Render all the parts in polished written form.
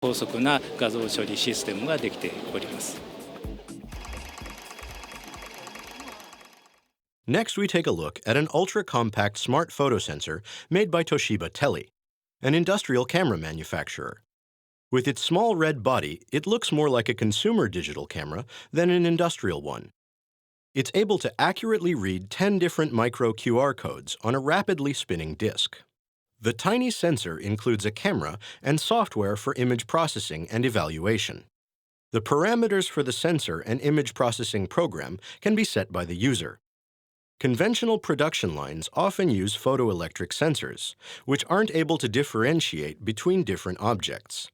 高速な画像処理システムができております。Next, we take a look at an ultra-compact smart photo sensor made by Toshiba Tele, an industrial camera manufacturer. With its small red body, it looks more like a consumer digital camera than an industrial one. It's able to accurately read 10 different micro QR codes on a rapidly spinning disk. The tiny sensor includes a camera and software for image processing and evaluation. The parameters for the sensor and image processing program can be set by the user. Conventional production lines often use photoelectric sensors, which aren't able to differentiate between different objects.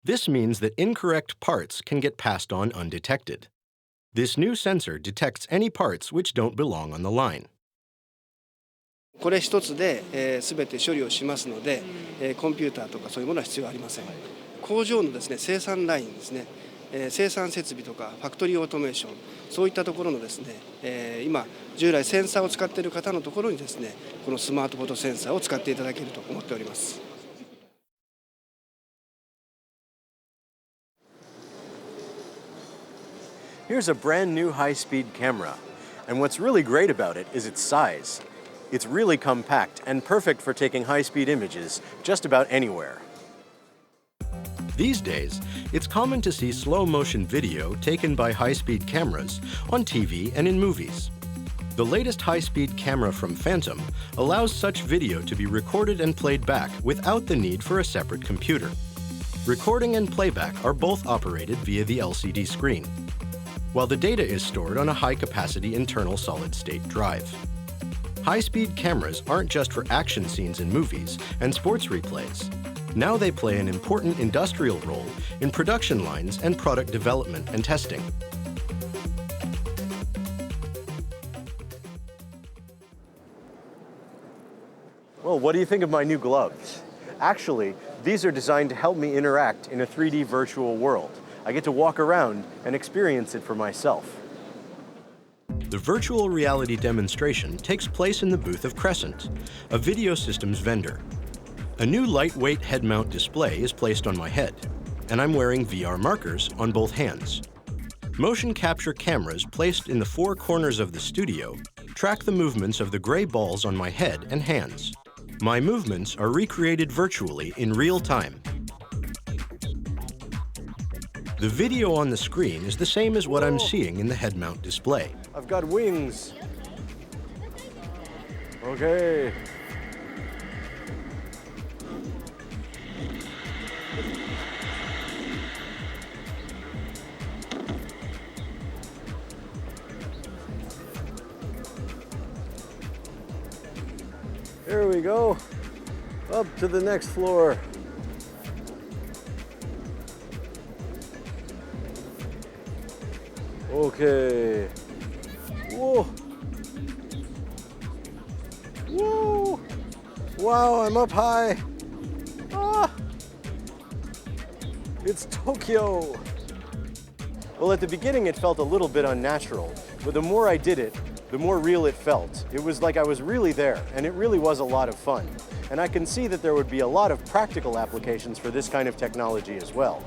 This means that incorrect parts can get passed on undetected. This new sensor detects any parts which don't belong on the line. これ一つで全て処理をしますので、コンピューターとかそういうものは必要ありません。工場のですね、生産ラインですね、生産設備とかファクトリーオートメーション、そういったところのですね、今従来センサーを使っている方のところにですね、このスマートフォトセンサーを使っていただけると思っております。Here's a brand new high-speed camera, and what's really great about it is its size. It's really compact and perfect for taking high-speed images just about anywhere. These days, it's common to see slow-motion video taken by high-speed cameras on TV and in movies. The latest high-speed camera from Phantom allows such video to be recorded and played back without the need for a separate computer. Recording and playback are both operated via the LCD screen, while the data is stored on a high-capacity internal solid-state drive. High-speed cameras aren't just for action scenes in movies and sports replays. Now they play an important industrial role in production lines and product development and testing. Well, what do you think of my new gloves? Actually, these are designed to help me interact in a 3D virtual world. I get to walk around and experience it for myself. The virtual reality demonstration takes place in the booth of Crescent, a video systems vendor. A new lightweight head-mount display is placed on my head, and I'm wearing VR markers on both hands. Motion capture cameras placed in the four corners of the studio track the movements of the gray balls on my head and hands. My movements are recreated virtually in real time. The video on the screen is the same as what I'm seeing in the head-mount display. I've got wings. Okay. Here we go. Up to the next floor. Okay. Whoa. Whoa. Wow, I'm up high. Ah. It's Tokyo. Well, at the beginning it felt a little bit unnatural, but the more I did it, the more real it felt. It was like I was really there, and it really was a lot of fun. And I can see that there would be a lot of practical applications for this kind of technology as well.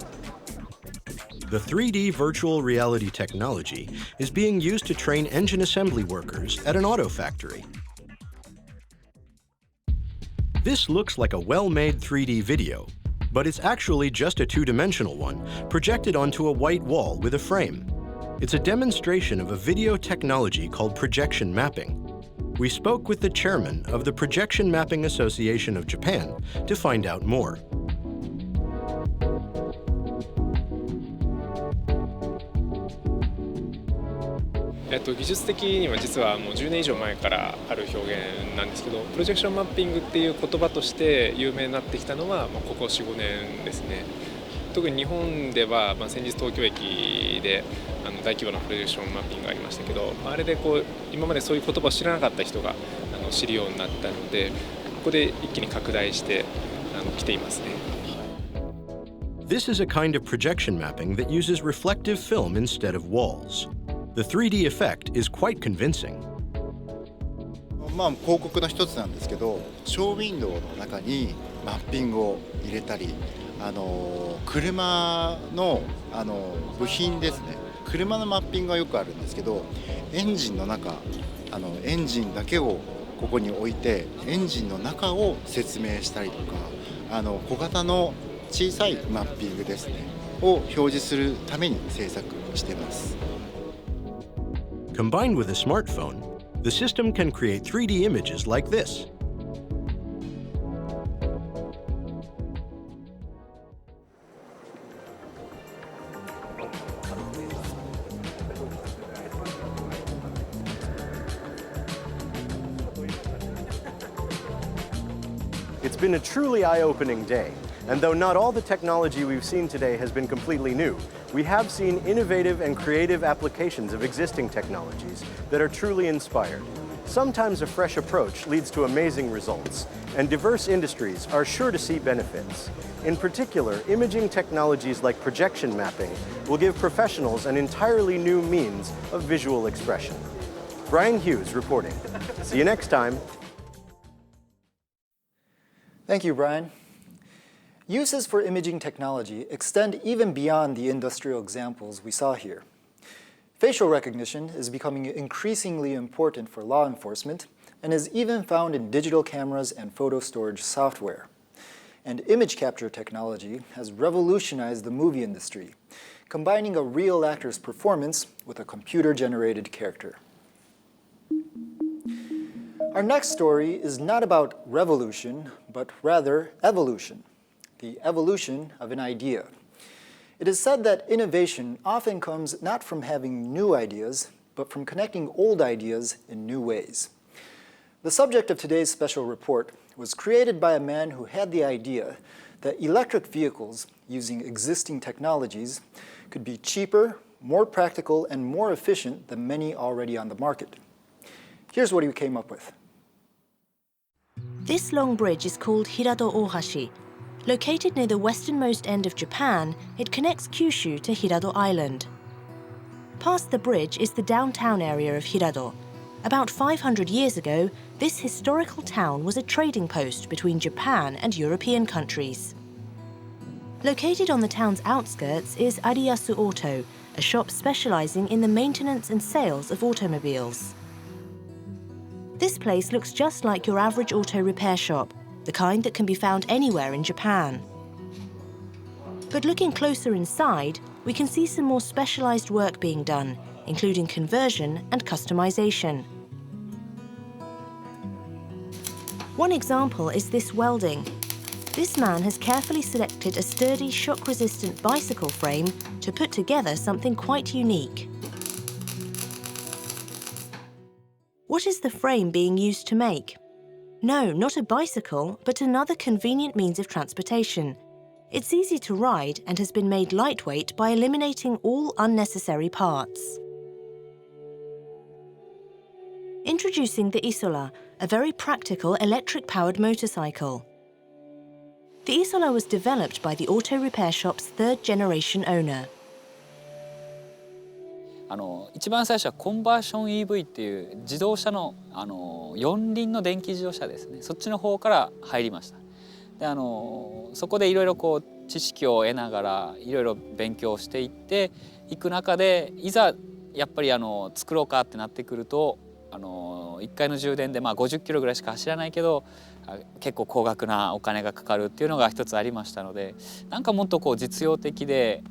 The 3D virtual reality technology is being used to train engine assembly workers at an auto factory. This looks like a well-made 3D video, but it's actually just a two-dimensional one projected onto a white wall with a frame. It's a demonstration of a video technology called projection mapping. We spoke with the chairman of the Projection Mapping Association of Japan to find out more. 技術的には実はもう10年以上前からある表現なんですけど、プロジェクションマッピングっていう言葉として有名になってきたのはここ 4,5 年ですね。特に日本では先日東京駅で大規模なプロジェクションマッピングがありましたけど、あれで今までそういう言葉を知らなかった人が知るようになったので、ここで一気に拡大して来ていますね。This is a kind of projection mapping that uses reflective film instead of walls. The 3D effect is quite convincing. 広告の一つなんですけど、ショーウィンドウの中にマッピングを入れたり、車の部品ですね。車のマッピングがよくあるんですけど、エンジンの中、エンジンだけをここに置いてエンジンの中を説明したりとか、小型の小さいマッピングですねを表示するために制作しています。Combined with a smartphone, the system can create 3D images like this. It's been a truly eye-opening day, and though not all the technology we've seen today has been completely new, we have seen innovative and creative applications of existing technologies that are truly inspired. Sometimes a fresh approach leads to amazing results, and diverse industries are sure to see benefits. In particular, imaging technologies like projection mapping will give professionals an entirely new means of visual expression. Brian Hughes reporting. See you next time. Thank you, Brian. Uses for imaging technology extend even beyond the industrial examples we saw here. Facial recognition is becoming increasingly important for law enforcement and is even found in digital cameras and photo storage software. And image capture technology has revolutionized the movie industry, combining a real actor's performance with a computer-generated character. Our next story is not about revolution, but rather evolution, the evolution of an idea. It is said that innovation often comes not from having new ideas, but from connecting old ideas in new ways. The subject of today's special report was created by a man who had the idea that electric vehicles using existing technologies could be cheaper, more practical, and more efficient than many already on the market. Here's what he came up with. This long bridge is called Hirado Ohashi. Located near the westernmost end of Japan, it connects Kyushu to Hirado Island. Past the bridge is the downtown area of Hirado. About 500 years ago, this historical town was a trading post between Japan and European countries. Located on the town's outskirts is Ariyasu Auto, a shop specializing in the maintenance and sales of automobiles. This place looks just like your average auto repair shop, the kind that can be found anywhere in Japan. But looking closer inside, we can see some more specialized work being done, including conversion and customization. One example is this welding. This man has carefully selected a sturdy, shock-resistant bicycle frame to put together something quite unique. What is the frame being used to make? No, not a bicycle, but another convenient means of transportation. It's easy to ride and has been made lightweight by eliminating all unnecessary parts. Introducing the Isola, a very practical electric-powered motorcycle. The Isola was developed by the auto repair shop's third-generation owner. 一番最初はコンバーション EV っていう自動車の四輪の電気自動車ですね、そっちの方から入りました。でそこでいろいろこう知識を得ながらいろいろ勉強していっていく中で、いざやっぱり作ろうかってなってくると1回の充電で50キロぐらいしか走らないけど結構高額なお金がかかるっていうのが一つありましたので、なんかもっとこう実用的で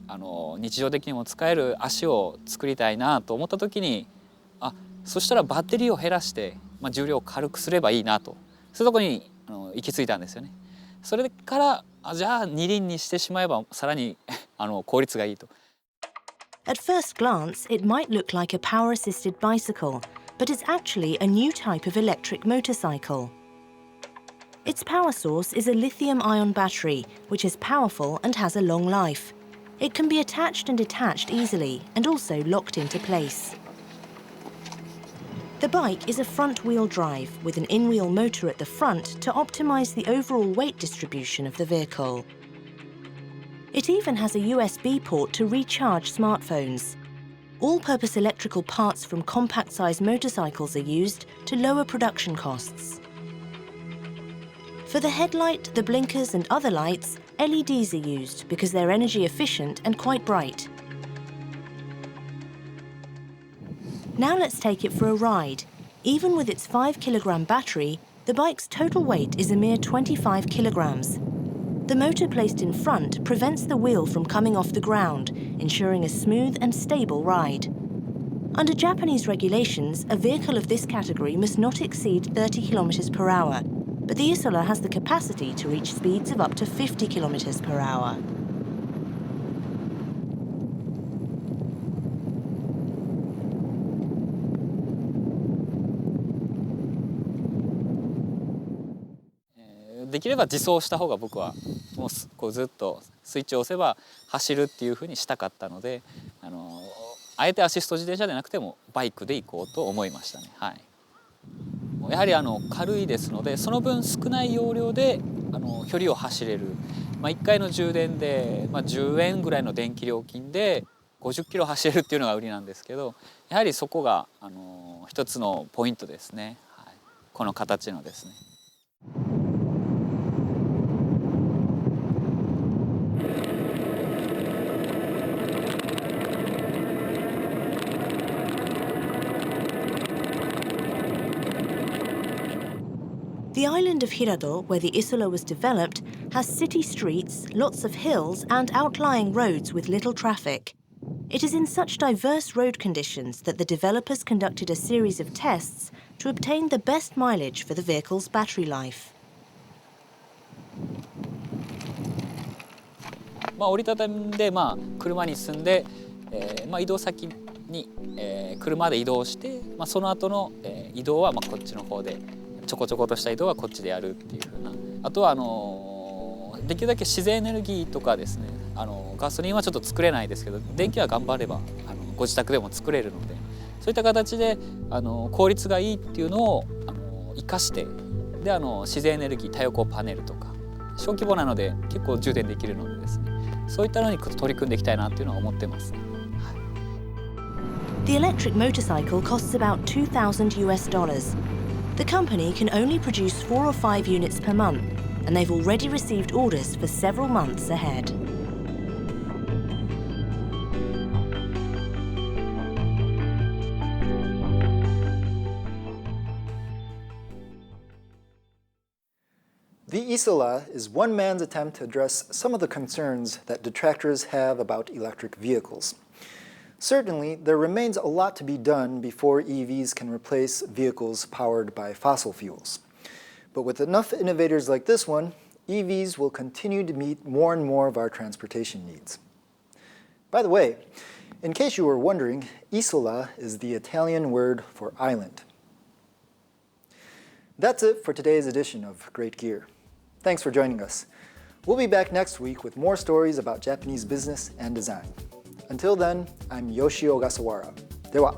日常的にも使える足を作りたいなと思った時に、そしたらバッテリーを減らして、重量を軽くすればいいなと、そういうところに行き着いたんですよね。それからじゃあ二輪にしてしまえばさらに効率がいいと。At first glance, it might look like a power-assisted bicycle, but it's actually a new type of electric motorcycle. Its power source is a lithium-ion battery, which is powerful and has a long life. It can be attached and detached easily, and also locked into place. The bike is a front-wheel drive with an in-wheel motor at the front to optimize the overall weight distribution of the vehicle. It even has a USB port to recharge smartphones. All-purpose electrical parts from compact-sized motorcycles are used to lower production costs. For the headlight, the blinkers and other lights, LEDs are used because they're energy efficient and quite bright. Now let's take it for a ride. Even with its 5-kilogram battery, the bike's total weight is a mere 25 kilograms. The motor placed in front prevents the wheel from coming off the ground, ensuring a smooth and stable ride. Under Japanese regulations, a vehicle of this category must not exceed 30 kilometers per hour, but the Isola has the capacity to reach speeds of up to 50 kilometers per hour. "できれば自走した方が僕はもうこうずっとスイッチを押せば走るっていうふうにしたかったので、あえてアシスト自転車でなくてもバイクで行こうと思いましたね。はい、やはり軽いですので、その分少ない容量で距離を走れる、1回の充電で、10円ぐらいの電気料金で50キロ走れるっていうのが売りなんですけど、やはりそこが一つのポイントですね。はい、この形のですね。The island of Hirado, where the Isola was developed, has city streets, lots of hills, and outlying roads with little traffic. It is in such diverse road conditions that the developers conducted a series of tests to obtain the best mileage for the vehicle's battery life. 折りたたみで車に積んで、移動先に、車で移動して、その後の、移動はこっちの方で。ちょこちょことした移動はこっちでやるっていう風な。あとはできるだけ自然エネルギーとかですね、ガソリンはちょっと作れないですけど、電気は頑張ればご自宅でも作れるので、そういった形で効率がいいっていうのを生かして、で自然エネルギー太陽光パネルとか小規模なので結構充電できるのでですね、そういったのに取り組んでいきたいなっていうのは思ってます。The electric motorcycle costs about $2,000. The company can only produce 4 or 5 units per month, and they've already received orders for several months ahead. The Isola is one man's attempt to address some of the concerns that detractors have about electric vehicles. Certainly, there remains a lot to be done before EVs can replace vehicles powered by fossil fuels. But with enough innovators like this one, EVs will continue to meet more and more of our transportation needs. By the way, in case you were wondering, Isola is the Italian word for island. That's it for today's edition of Great Gear. Thanks for joining us. We'll be back next week with more stories about Japanese business and design. Until then, I'm Yoshio Ogasawara. では。